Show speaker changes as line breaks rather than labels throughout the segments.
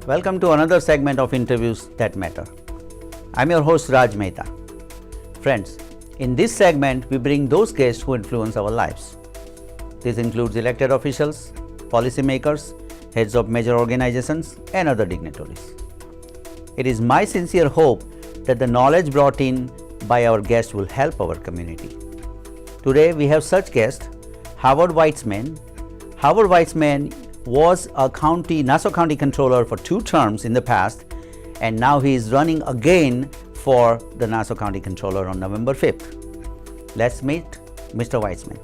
Welcome to another segment of Interviews That Matter. I'm your host Raj Mehta. Friends, in this segment we bring those guests who influence our lives. This includes elected officials, policymakers, heads of major organizations and other dignitaries. It is my sincere hope that the knowledge brought in by our guests will help our community. Today we have such guest, Howard Weitzman. Howard Weitzman was a Nassau County Comptroller for 2 terms in the past, and now he is running again for the Nassau County Comptroller on November 5th. Let's meet Mr. Weitzman.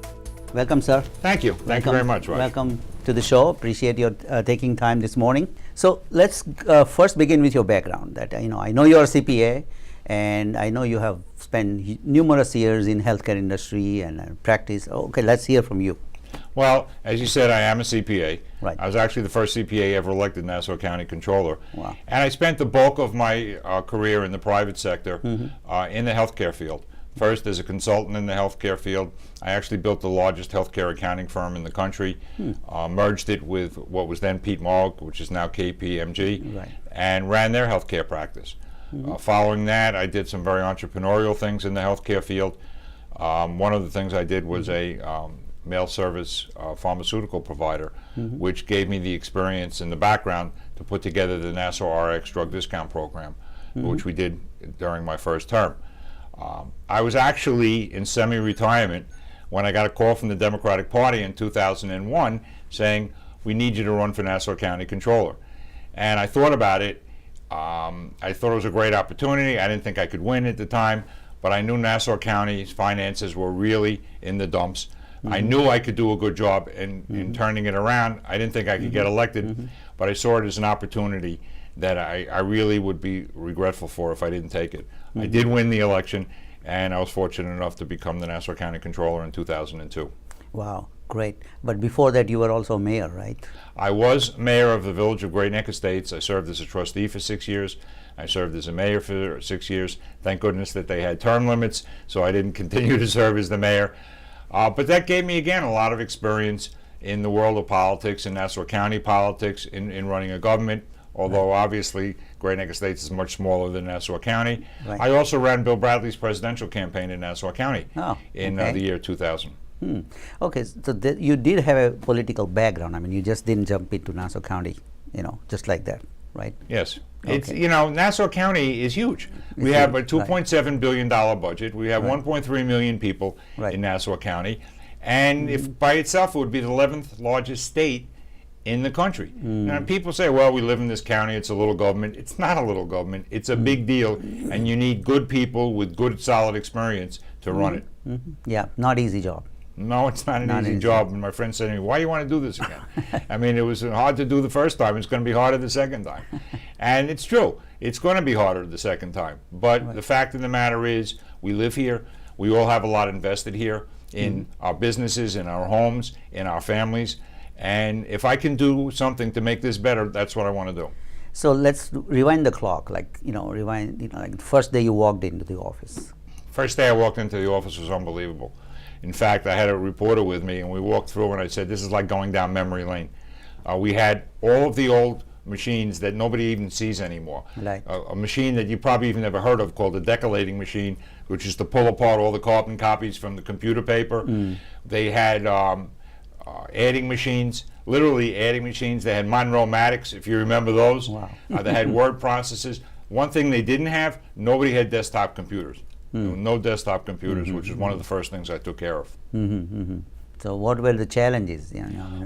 Welcome, sir.
Thank you. Thank you very much, Raj.
Welcome to the show. Appreciate your taking time this morning. So let's first begin with your background. That I know you're a CPA, and I know you have spent numerous years in healthcare industry and practice. Okay, let's hear from you.
Well, as you said, I am a CPA.
Right.
I was actually the first CPA ever elected Nassau County Comptroller.
Wow.
And I spent the bulk of my career in the private sector in the healthcare field. First, as a consultant in the healthcare field, I actually built the largest healthcare accounting firm in the country, merged it with what was then Pete Maragos, which is now KPMG,
Right.
and ran their healthcare practice. Following that, I did some very entrepreneurial things in the healthcare field. One of the things I did was a mail service pharmaceutical provider, which gave me the experience in the background to put together the Nassau RX drug discount program, which we did during my first term. I was actually in semi-retirement when I got a call from the Democratic Party in 2001 saying, we need you to run for Nassau County Comptroller. And I thought about it. I thought it was a great opportunity. I didn't think I could win at the time, but I knew Nassau County's finances were really in the dumps. I knew I could do a good job in turning it around. I didn't think I could get elected, but I saw it as an opportunity that I really would be regretful for if I didn't take it. I did win the election, and I was fortunate enough to become the Nassau County Comptroller in 2002.
Wow, great. But before that you were also mayor, right?
I was mayor of the village of Great Neck Estates. I served as a trustee for 6 years. I served as a mayor for 6 years. Thank goodness that they had term limits, so I didn't continue to serve as the mayor. But that gave me, again, a lot of experience in the world of politics, in Nassau County politics, in running a government, although obviously Great Neck Estates is much smaller than Nassau County.
Right.
I also ran Bill Bradley's presidential campaign in Nassau County in the year 2000.
Okay, so you did have a political background. I mean, you just didn't jump into Nassau County, just like that, right?
Yes.
Okay.
It's, Nassau County is huge. We have a $2.7 billion budget. We have 1.3 million people in Nassau County. And if by itself it would be the 11th largest state in the country. And people say, well, we live in this county, it's a little government. It's not a little government. It's a big deal. And you need good people with good, solid experience to run it.
Yeah, not easy job.
No, it's not an easy job. And my friend said to me, why do you want to do this again? I mean, it was hard to do the first time. It's going to be harder the second time. And it's true. It's going to be harder the second time. But the fact of the matter is, we live here. We all have a lot invested here in our businesses, in our homes, in our families. And if I can do something to make this better, that's what I want to do.
So let's rewind the clock, like the first day you walked into the office.
First day I walked into the office was unbelievable. In fact, I had a reporter with me, and we walked through, and I said, this is like going down memory lane. We had all of the old machines that nobody even sees anymore.
Right.
A machine that you probably even never heard of called a decollating machine, which is to pull apart all the carbon copies from the computer paper. They had adding machines, literally adding machines. They had Monroe-matics, if you remember those.
Wow.
They had word processors. One thing they didn't have, nobody had desktop computers. There were no desktop computers, which is one of the first things I took care of.
So what were the challenges?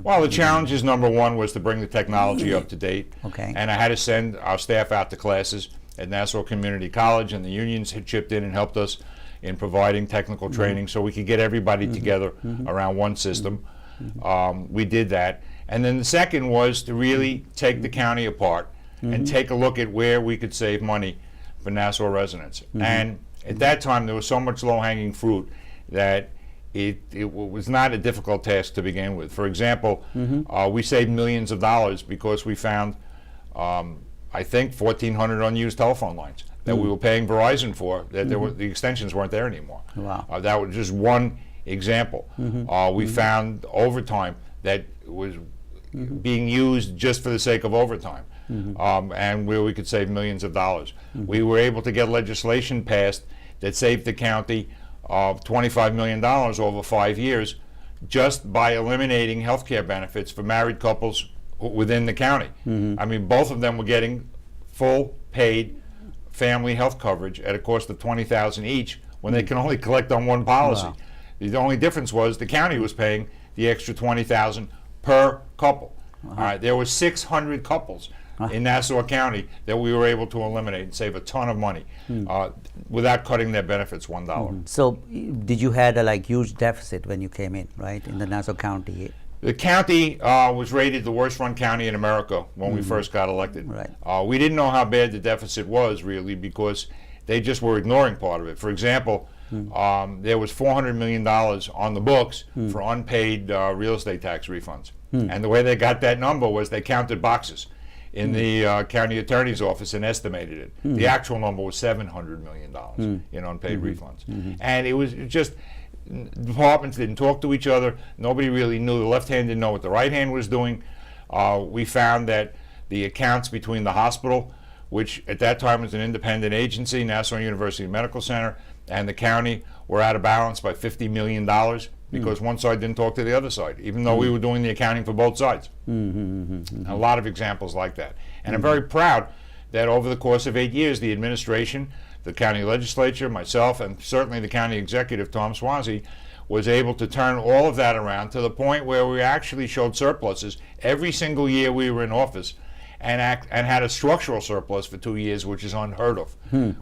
Well, the challenges, number one, was to bring the technology up to date.
Okay.
And I had to send our staff out to classes at Nassau Community College, and the unions had chipped in and helped us in providing technical training so we could get everybody together around one system. We did that. And then the second was to really take the county apart and take a look at where we could save money for Nassau residents. And at that time, there was so much low-hanging fruit that it was not a difficult task to begin with. For example, we saved millions of dollars because we found, I think, 1,400 unused telephone lines that we were paying Verizon for, that the extensions weren't there anymore.
Wow.
That was just one example. We found overtime that was being used just for the sake of overtime. and where we could save millions of dollars. We were able to get legislation passed that saved the county $25 million over 5 years just by eliminating health care benefits for married couples within the county. I mean, both of them were getting full paid family health coverage at a cost of $20,000 each when they can only collect on one policy.
Wow.
The only difference was the county was paying the extra $20,000 per couple. There were 600 couples in Nassau County that we were able to eliminate and save a ton of money without cutting their benefits $1.
So did you had a huge deficit when you came in, right, in the Nassau County?
The county was rated the worst run county in America when we first got elected.
Right.
We didn't know how bad the deficit was really because they just were ignoring part of it. For example, there was $400 million on the books for unpaid real estate tax refunds. And the way they got that number was they counted boxes in the county attorney's office and estimated it. The actual number was $700 million in unpaid refunds. And it was just, departments didn't talk to each other. Nobody really knew. The left hand didn't know what the right hand was doing. We found that the accounts between the hospital, which at that time was an independent agency, Nassau University Medical Center, and the county were out of balance by $50 million because one side didn't talk to the other side, even though we were doing the accounting for both sides. A lot of examples like that. And I'm very proud that over the course of 8 years, the administration, the county legislature, myself, and certainly the county executive, Tom Swansea, was able to turn all of that around to the point where we actually showed surpluses every single year we were in office, and had a structural surplus for 2 years, which is unheard of,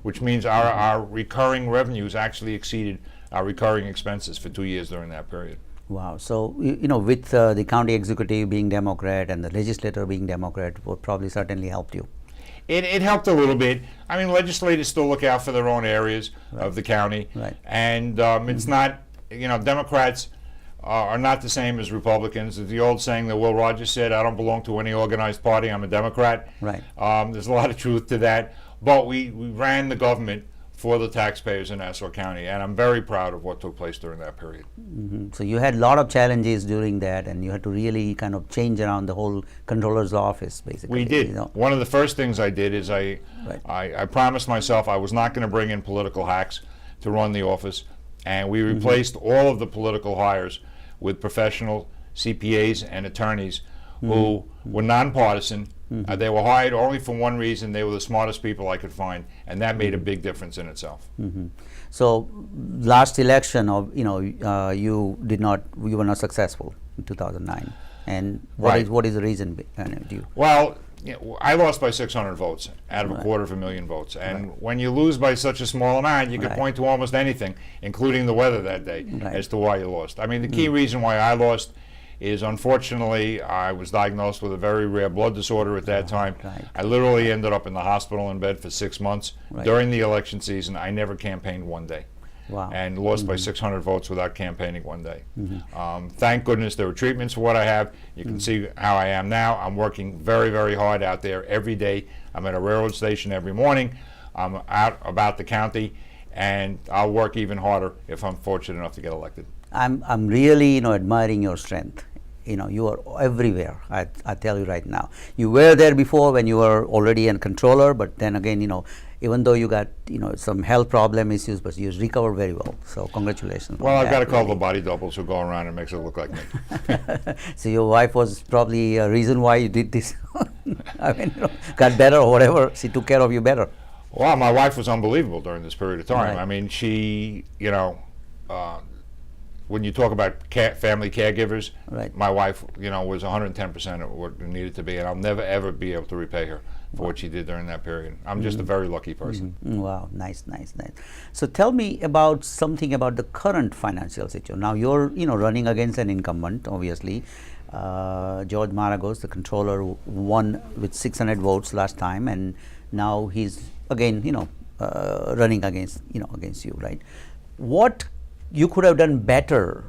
which means our recurring revenues actually exceeded our recurring expenses for 2 years during that period.
Wow. So, with the county executive being Democrat and the legislator being Democrat, would probably certainly helped you.
It helped a little bit. I mean, legislators still look out for their own areas of the county, and it's not, Democrats are not the same as Republicans. It's the old saying that Will Rogers said, "I don't belong to any organized party, I'm a Democrat."
Right.
There's a lot of truth to that, but we ran the government for the taxpayers in Nassau County, and I'm very proud of what took place during that period.
So you had a lot of challenges during that, and you had to really kind of change around the whole controller's office, basically.
We did. One of the first things I did is I promised myself I was not going to bring in political hacks to run the office, and we replaced all of the political hires with professional CPAs and attorneys who were nonpartisan. They were hired only for one reason: they were the smartest people I could find, and that made a big difference in itself.
So, last election, you were not successful in 2009, and what is the reason behind it?
Well, I lost by 600 votes out of a 250,000 votes, and when you lose by such a small amount, you can point to almost anything, including the weather that day, as to why you lost. I mean, the key reason why I lost is, unfortunately, I was diagnosed with a very rare blood disorder at that time. I literally ended up in the hospital in bed for 6 months. During the election season, I never campaigned one day.
Wow.
And lost by 600 votes without campaigning one day. Thank goodness there were treatments for what I have. You can see how I am now. I'm working very, very hard out there every day. I'm at a railroad station every morning. I'm out about the county, and I'll work even harder if I'm fortunate enough to get elected.
I'm really admiring your strength. You are everywhere. I tell you right now. You were there before when you were already a controller, but then again, even though you got some health problem issues, but you recovered very well. So congratulations.
Well, I've got a couple of body doubles who go around and makes it look like me.
So your wife was probably a reason why you did this. I mean, got better or whatever. She took care of you better.
Well, my wife was unbelievable during this period of time. I mean, she, when you talk about family caregivers, my wife, was 110% of what it needed to be, and I'll never ever be able to repay her for what she did during that period. I'm just a very lucky person.
Wow, nice. So tell me about something about the current financial situation. Now you're, running against an incumbent, obviously. George Maragos, the controller, won with 600 votes last time, and now he's again, running against you, right? What you could have done better,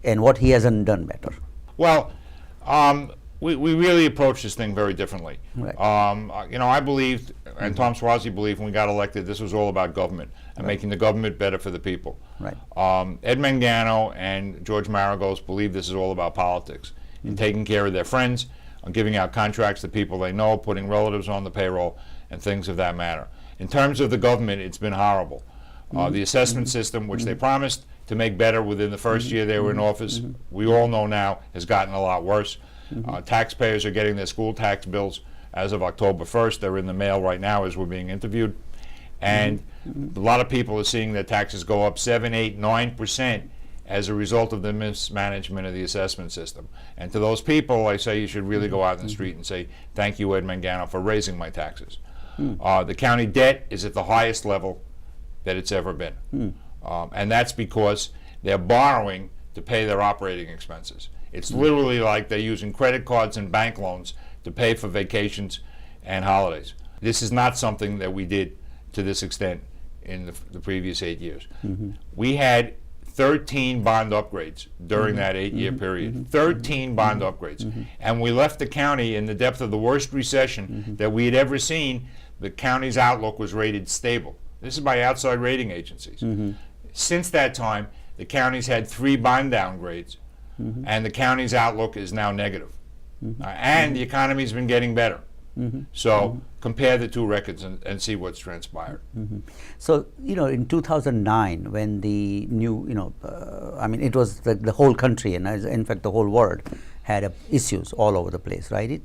and what he hasn't done better?
Well, we really approached this thing very differently. I believed, and Tom Swansea believed when we got elected, this was all about government and making the government better for the people. Ed Mangano and George Maragos believe this is all about politics and taking care of their friends, on giving out contracts to people they know, putting relatives on the payroll, and things of that matter. In terms of the government, it's been horrible. The assessment system, which they promised to make better within the first year they were in office, we all know now has gotten a lot worse. Taxpayers are getting their school tax bills as of October 1st. They're in the mail right now as we're being interviewed. And a lot of people are seeing their taxes go up 7, 8, 9% as a result of the mismanagement of the assessment system. And to those people, I say you should really go out in the street and say, thank you, Ed Mangano, for raising my taxes. The county debt is at the highest level that it's ever been. And that's because they're borrowing to pay their operating expenses. It's literally like they're using credit cards and bank loans to pay for vacations and holidays. This is not something that we did to this extent in the previous 8 years. We had 13 bond upgrades during that 8-year period. 13 bond upgrades. And we left the county in the depth of the worst recession that we had ever seen. The county's outlook was rated stable. This is by outside rating agencies. Since that time, the county's had 3 bond downgrades, and the county's outlook is now negative. And the economy's been getting better. So compare the two records and see what's transpired.
So, in 2009, when the new, I mean, it was the whole country, and in fact the whole world had issues all over the place, right?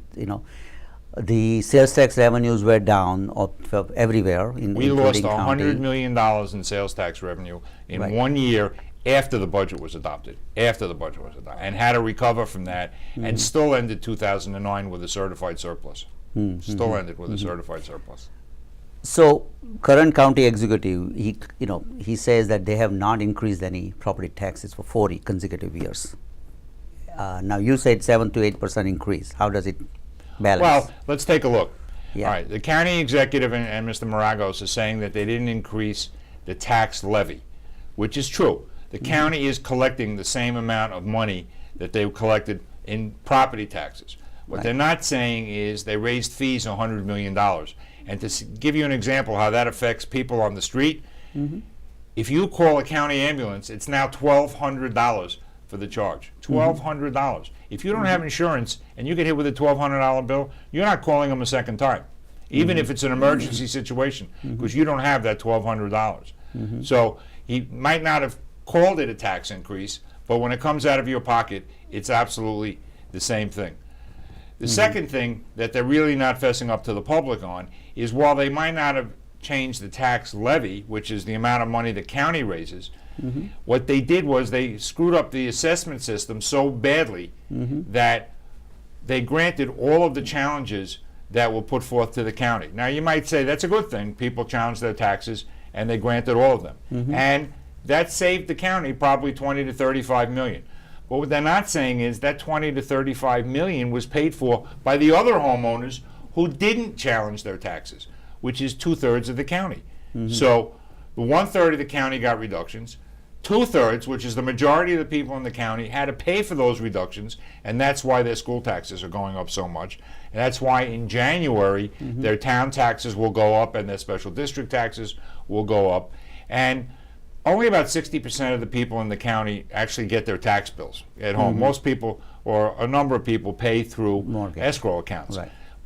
The sales tax revenues were down everywhere.
We lost $100 million in sales tax revenue in 1 year after the budget was adopted, and had to recover from that, and still ended 2009 with a certified surplus. Still ended with a certified surplus.
So, current county executive, he says that they have not increased any property taxes for 40 consecutive years. Now, you said 7 to 8% increase. How does it balance?
Well, let's take a look.
Yeah.
All right, the county executive and Mr. Maragos is saying that they didn't increase the tax levy, which is true. The county is collecting the same amount of money that they collected in property taxes. What they're not saying is they raised fees $100 million. And to give you an example how that affects people on the street, if you call a county ambulance, it's now $1,200 for the charge. $1,200. If you don't have insurance and you get hit with a $1,200 bill, you're not calling them a second time, even if it's an emergency situation, because you don't have that $1,200. So he might not have called it a tax increase, but when it comes out of your pocket, it's absolutely the same thing. The second thing that they're really not fessing up to the public on is while they might not have changed the tax levy, which is the amount of money the county raises, what they did was they screwed up the assessment system so badly that they granted all of the challenges that were put forth to the county. Now you might say that's a good thing. People challenged their taxes and they granted all of them. And that saved the county probably 20 to 35 million. But what they're not saying is that 20 to 35 million was paid for by the other homeowners who didn't challenge their taxes, which is 2/3 of the county. So the 1/3 of the county got reductions. 2/3, which is the majority of the people in the county, had to pay for those reductions, and that's why their school taxes are going up so much. And that's why in January their town taxes will go up and their special district taxes will go up. And only about 60% of the people in the county actually get their tax bills at home. Most people, or a number of people, pay through escrow accounts.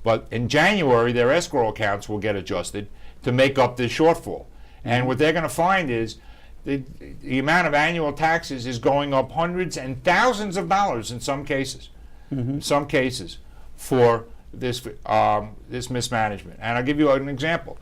But in January, their escrow accounts will get adjusted to make up this shortfall. And what they're going to find is the amount of annual taxes is going up hundreds and thousands of dollars in some cases. For this mismanagement. And I'll give you an example.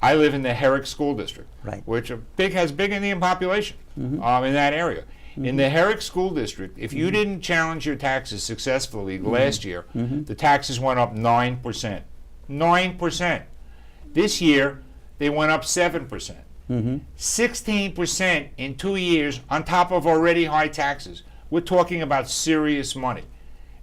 I live in the Herrick School District, which has big Indian population in that area. In the Herrick School District, if you didn't challenge your taxes successfully last year, the taxes went up 9%. 9%. This year, they went up 7%. 16% in 2 years on top of already high taxes. We're talking about serious money,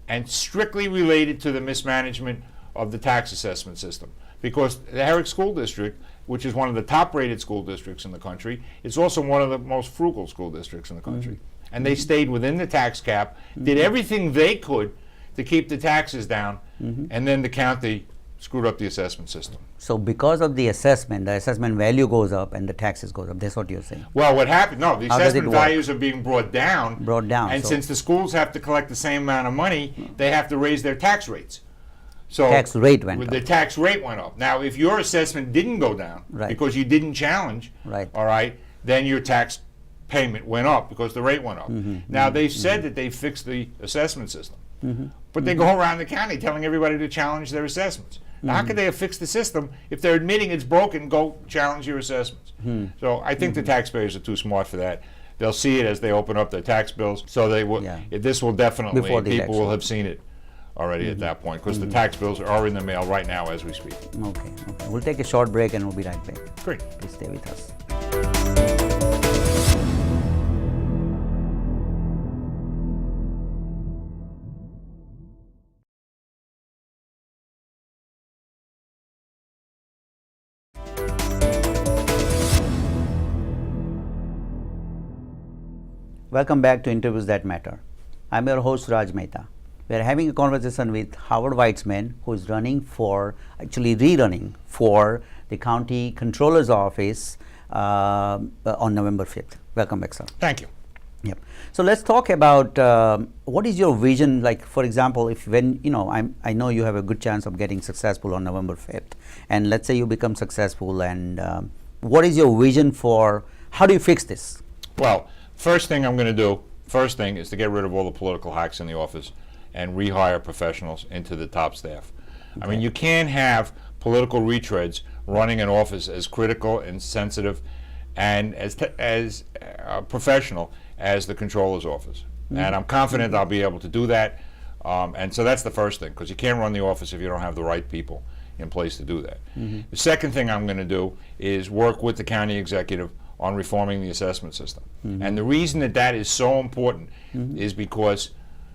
and strictly related to the mismanagement of the tax assessment system. Because the Herrick School District, which is one of the top-rated school districts in the country, it's also one of the most frugal school districts in the country. And they stayed within the tax cap, did everything they could to keep the taxes down, and then the county screwed up the assessment system.
So because of the assessment value goes up and the taxes goes up. That's what you're saying.
Well, what happened? No, the
How does it
assessment
work?
values are being brought down. And
so
since the schools have to collect the same amount of money, they have to raise their tax rates. So
tax rate went
the
up.
tax rate went up. Now, if your assessment didn't go down
Right.
because you didn't challenge,
Right.
all right, then your tax payment went up because the rate went up. Now, they've said that they fixed the assessment system, but they go around the county telling everybody to challenge their assessments. Now, how could they have fixed the system if they're admitting it's broken? Go challenge your assessments. So I think the taxpayers are too smart for that. They'll see it as they open up their tax bills. So they will.
Yeah.
This will definitely.
Before the
People will
election.
have seen it already at that point because the tax bills are in the mail right now as we speak.
Okay. We'll take a short break and we'll be right back.
Great.
Please stay with us. Welcome back to Interviews That Matter. I'm your host Raj Mehta. We are having a conversation with Howard Weitzman, who is rerunning for the County Controller's Office on November 5th. Welcome back, sir.
Thank you.
Yep. So let's talk about what is your vision, like for example, if when, I know you have a good chance of getting successful on November 5th, and let's say you become successful, and what is your vision for, how do you fix this?
Well, first thing I'm going to do, is to get rid of all the political hacks in the office and rehire professionals into the top staff. Okay. I mean, you can't have political retreads running an office as critical and sensitive and as professional as the Comptroller's office. And I'm confident I'll be able to do that. And so that's the first thing, because you can't run the office if you don't have the right people in place to do that. The second thing I'm going to do is work with the county executive on reforming the assessment system. And the reason that is so important is because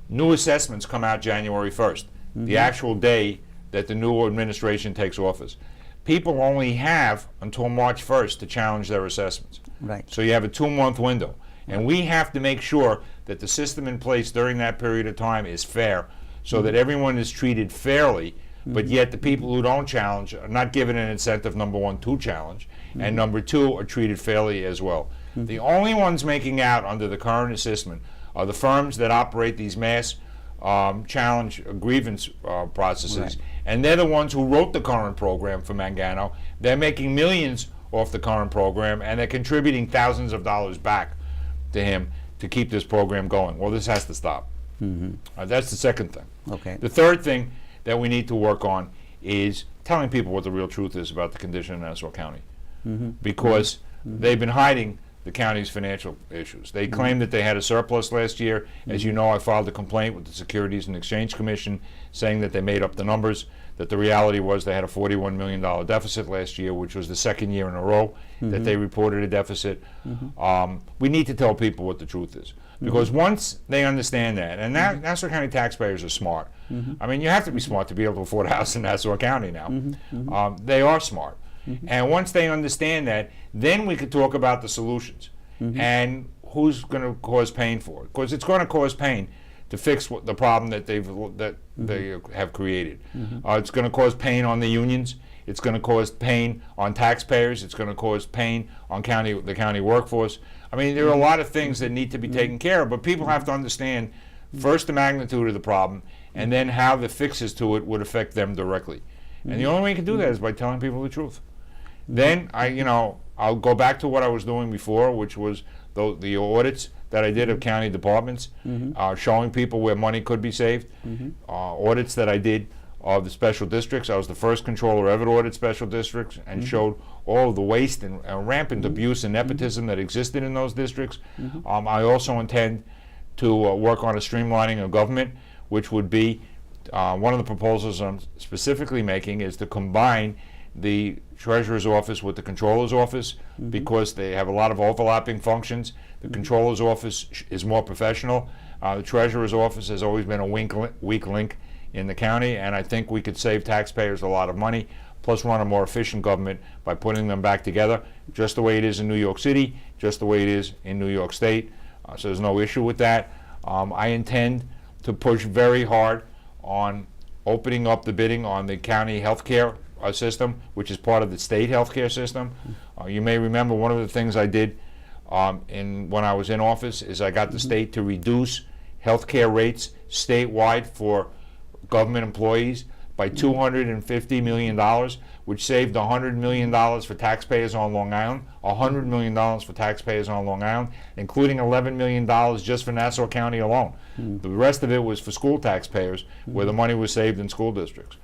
new assessments come out January 1st, the actual day that the new administration takes office. People only have until March 1st to challenge their assessments.
Right.
So you have a 2-month window. And we have to make sure that the system in place during that period of time is fair, so that everyone is treated fairly, but yet the people who don't challenge are not given an incentive, number one, to challenge, and number two, are treated fairly as well. The only ones making out under the current assessment are the firms that operate these mass challenge grievance processes,
Right.
and they're the ones who wrote the current program for Mangano. They're making millions off the current program, and they're contributing thousands of dollars back to him to keep this program going. Well, this has to stop. That's the second thing.
Okay.
The third thing that we need to work on is telling people what the real truth is about the condition in Nassau County, because they've been hiding the county's financial issues. They claimed that they had a surplus last year. As you know, I filed a complaint with the Securities and Exchange Commission saying that they made up the numbers, that the reality was they had a $41 million deficit last year, which was the second year in a row that they reported a deficit. We need to tell people what the truth is, because once they understand that, and Nassau County taxpayers are smart. I mean, you have to be smart to be able to afford a house in Nassau County now. They are smart. And once they understand that, then we could talk about the solutions and who's going to cause pain for it. Because it's going to cause pain to fix the problem that they have created. It's going to cause pain on the unions. It's going to cause pain on taxpayers. It's going to cause pain on the county workforce. I mean, there are a lot of things that need to be taken care of, but people have to understand first the magnitude of the problem, and then how the fixes to it would affect them directly. And the only way you can do that is by telling people the truth. Then I'll go back to what I was doing before, which was the audits that I did of county departments, showing people where money could be saved. Audits that I did of the special districts. I was the first controller ever to audit special districts, and showed all of the waste and rampant abuse and nepotism that existed in those districts. I also intend to work on a streamlining of government, which would be one of the proposals I'm specifically making is to combine the Treasurer's Office with the Comptroller's Office, because they have a lot of overlapping functions. The Comptroller's Office is more professional. The Treasurer's Office has always been a weak link in the county, and I think we could save taxpayers a lot of money, plus run a more efficient government by putting them back together, just the way it is in New York City, just the way it is in New York State. So there's no issue with that. I intend to push very hard on opening up the bidding on the county healthcare system, which is part of the state healthcare system. You may remember one of the things I did when I was in office is I got the state to reduce healthcare rates statewide for government employees by $250 million, which saved $100 million for taxpayers on Long Island, $100 million for taxpayers on Long Island, including $11 million just for Nassau County alone. The rest of it was for school taxpayers, where the money was saved in school districts.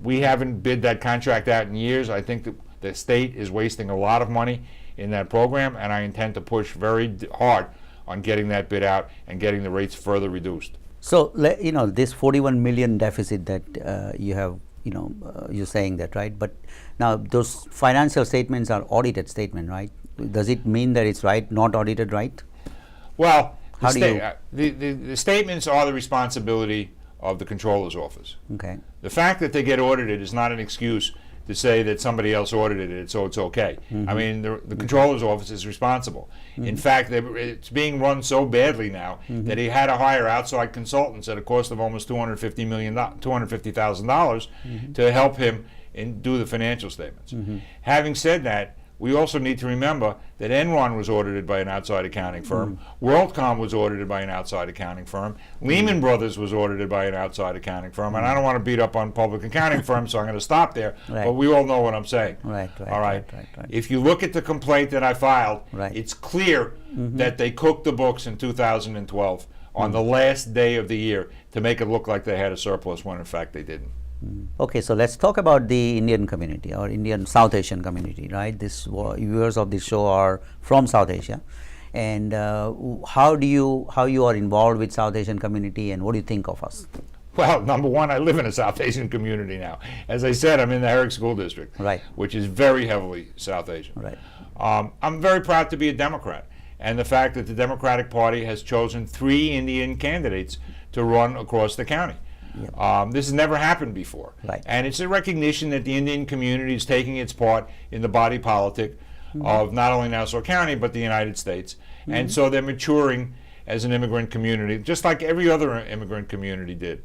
We haven't bid that contract out in years. I think the state is wasting a lot of money in that program, and I intend to push very hard on getting that bid out and getting the rates further reduced.
So, this 41 million deficit that you have, you're saying that, right? But now those financial statements are audited statement, right? Does it mean that it's right, not audited, right?
Well, the statements are the responsibility of the Comptroller's office.
Okay.
The fact that they get audited is not an excuse to say that somebody else audited it, so it's okay. I mean, the Comptroller's office is responsible. In fact, it's being run so badly now that he had to hire outside consultants at a cost of almost $250,000 to help him do the financial statements. Having said that, we also need to remember that Enron was audited by an outside accounting firm, WorldCom was audited by an outside accounting firm, Lehman Brothers was audited by an outside accounting firm, and I don't want to beat up on public accounting firms, so I'm going to stop there, but we all know what I'm saying. All right. If you look at the complaint that I filed, it's clear that they cooked the books in 2012 on the last day of the year to make it look like they had a surplus when in fact they didn't.
Okay, so let's talk about the Indian community or Indian South Asian community, right? Viewers of this show are from South Asia, and how you are involved with South Asian community, and what do you think of us?
Well, number one, I live in a South Asian community now. As I said, I'm in the Herrick School District, which is very heavily South Asian. I'm very proud to be a Democrat, and the fact that the Democratic Party has chosen 3 Indian candidates to run across the county. This has never happened before, and it's a recognition that the Indian community is taking its part in the body politic of not only Nassau County but the United States, and so they're maturing as an immigrant community, just like every other immigrant community did.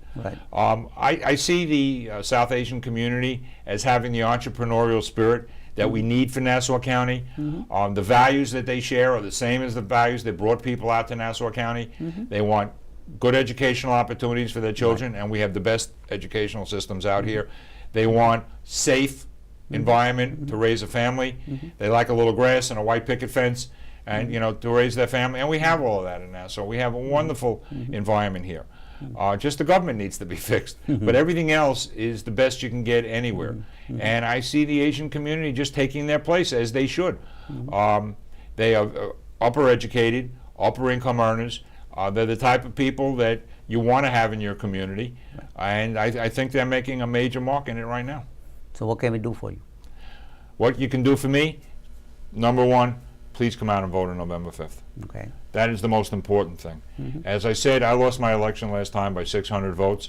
I see the South Asian community as having the entrepreneurial spirit that we need for Nassau County. The values that they share are the same as the values that brought people out to Nassau County. They want good educational opportunities for their children, and we have the best educational systems out here. They want safe environment to raise a family. They like a little grass and a white picket fence, and to raise their family, and we have all of that in Nassau. We have a wonderful environment here. Just the government needs to be fixed, but everything else is the best you can get anywhere. And I see the Asian community just taking their place, as they should. They are upper educated, upper income earners. They're the type of people that you want to have in your community, and I think they're making a major mark in it right now.
So what can we do for you?
What you can do for me, number one, please come out and vote on November 5th.
Okay.
That is the most important thing. As I said, I lost my election last time by 600 votes.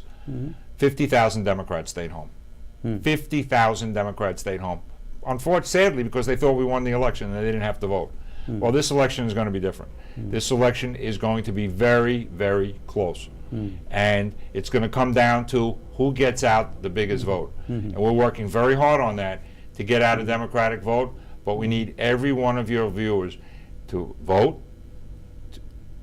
50,000 Democrats stayed home. 50,000 Democrats stayed home. Unfortunately, sadly, because they thought we won the election and they didn't have to vote. Well, this election is going to be different. This election is going to be very, very close. And it's going to come down to who gets out the biggest vote. And we're working very hard on that to get out a Democratic vote, but we need every one of your viewers to vote,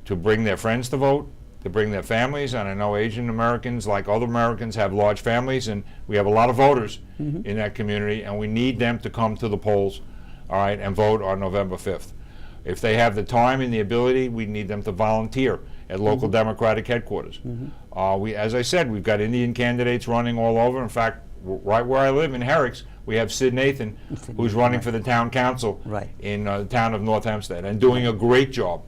to bring their friends to vote, to bring their families. And I know Asian Americans, like other Americans, have large families, and we have a lot of voters in that community, and we need them to come to the polls, all right, and vote on November 5th. If they have the time and the ability, we need them to volunteer at local Democratic headquarters. As I said, we've got Indian candidates running all over. In fact, right where I live in Herricks, we have Sid Nathan, who's running for the town council in the town of North Hempstead, and doing a great job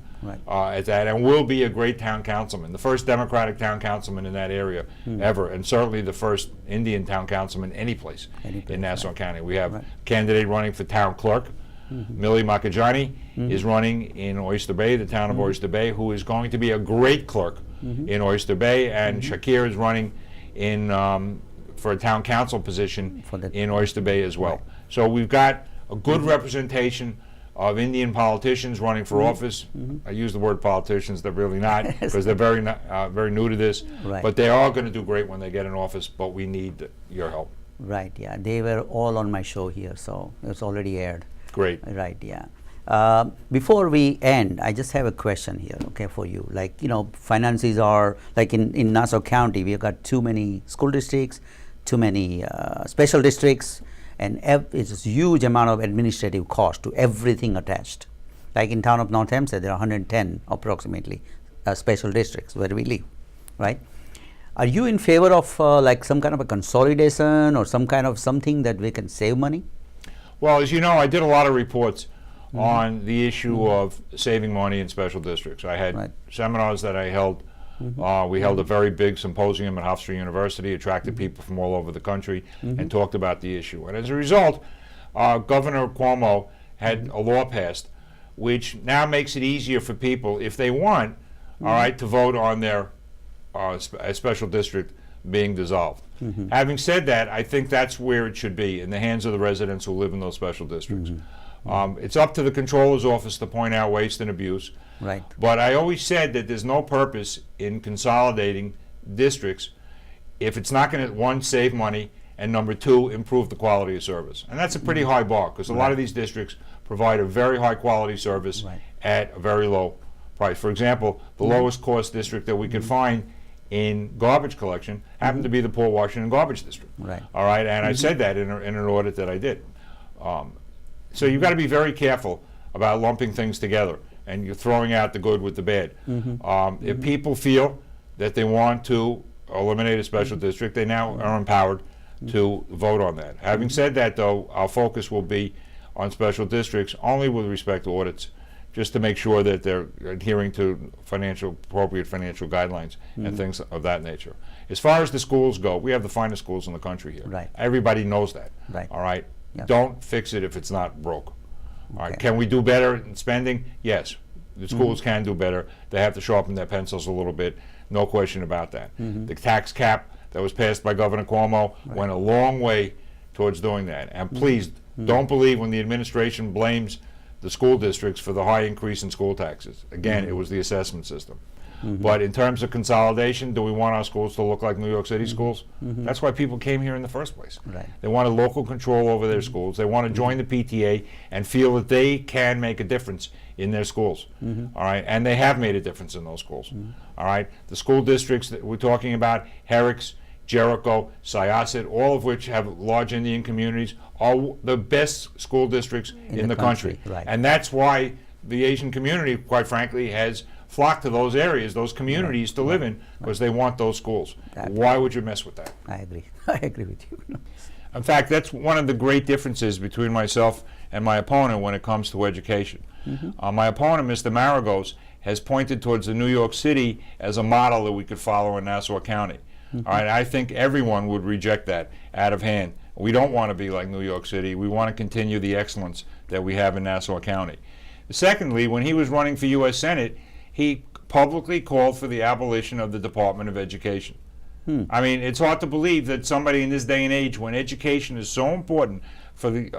at that, and will be a great town councilman, the first Democratic town councilman in that area ever, and certainly the first Indian town councilman any place in Nassau County. We have a candidate running for town clerk. Millie Makajani is running in Oyster Bay, the town of Oyster Bay, who is going to be a great clerk in Oyster Bay, and Shakir is running in for a town council position in Oyster Bay as well. So we've got a good representation of Indian politicians running for office. I use the word politicians, they're really not, because they're very new to this.
Right.
But they are going to do great when they get in office, but we need your help.
Right, yeah. They were all on my show here, so it's already aired.
Great.
Right, yeah. Before we end, I just have a question here, okay, for you. Like, you know, finances are, like in Nassau County, we've got too many school districts, too many special districts, and it's a huge amount of administrative cost to everything attached. Like in town of North Hempstead, there are 110 approximately special districts where we live, right? Are you in favor of like some kind of a consolidation or some kind of something that we can save money?
Well, as you know, I did a lot of reports on the issue of saving money in special districts. I had seminars that I held. We held a very big symposium at Hofstra University, attracted people from all over the country, and talked about the issue. And as a result, Governor Cuomo had a law passed which now makes it easier for people, if they want, all right, to vote on their special district being dissolved. Having said that, I think that's where it should be, in the hands of the residents who live in those special districts. It's up to the Comptroller's office to point out waste and abuse.
Right.
But I always said that there's no purpose in consolidating districts if it's not going to, one, save money, and number two, improve the quality of service. And that's a pretty high bar, because a lot of these districts provide a very high quality service at a very low price. For example, the lowest cost district that we could find in garbage collection happened to be the Port Washington Garbage District.
Right.
All right, and I said that in an audit that I did. So you've got to be very careful about lumping things together, and you're throwing out the good with the bad. If people feel that they want to eliminate a special district, they now are empowered to vote on that. Having said that, though, our focus will be on special districts only with respect to audits, just to make sure that they're adhering to appropriate financial guidelines and things of that nature. As far as the schools go, we have the finest schools in the country here.
Right.
Everybody knows that.
Right.
All right.
Yep.
Don't fix it if it's not broke. All right. Can we do better in spending? Yes. The schools can do better. They have to sharpen their pencils a little bit. No question about that. The tax cap that was passed by Governor Cuomo went a long way towards doing that. And please don't believe when the administration blames the school districts for the high increase in school taxes. Again, it was the assessment system. But in terms of consolidation, do we want our schools to look like New York City schools? That's why people came here in the first place.
Right.
They wanted local control over their schools. They want to join the PTA and feel that they can make a difference in their schools. All right, and they have made a difference in those schools. All right, the school districts that we're talking about, Herrick's, Jericho, Syosset, all of which have large Indian communities, are the best school districts in the country.
Right.
And that's why the Asian community, quite frankly, has flocked to those areas, those communities to live in, because they want those schools. Why would you mess with that?
I agree. I agree with you.
In fact, that's one of the great differences between myself and my opponent when it comes to education. My opponent, Mr. Maragos, has pointed towards the New York City as a model that we could follow in Nassau County. All right, I think everyone would reject that out of hand. We don't want to be like New York City. We want to continue the excellence that we have in Nassau County. Secondly, when he was running for U.S. Senate, he publicly called for the abolition of the Department of Education. I mean, it's hard to believe that somebody in this day and age, when education is so important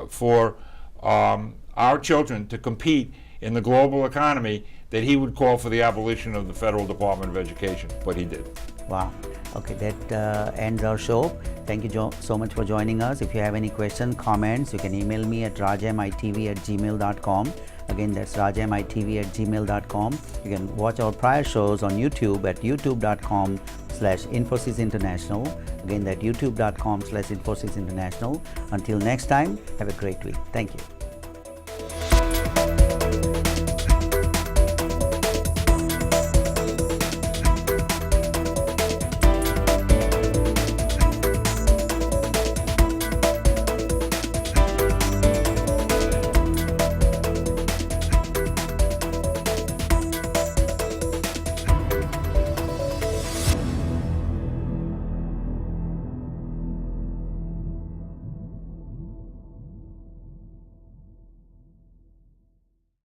for our children to compete in the global economy, that he would call for the abolition of the Federal Department of Education, but he did.
Wow. Okay, that ends our show. Thank you so much for joining us. If you have any questions, comments, you can email me at rajmitv@gmail.com. Again, that's rajmitv@gmail.com. You can watch our prior shows on YouTube at youtube.com/Infosys International. Again, that youtube.com/Infosys International. Until next time, have a great week. Thank you.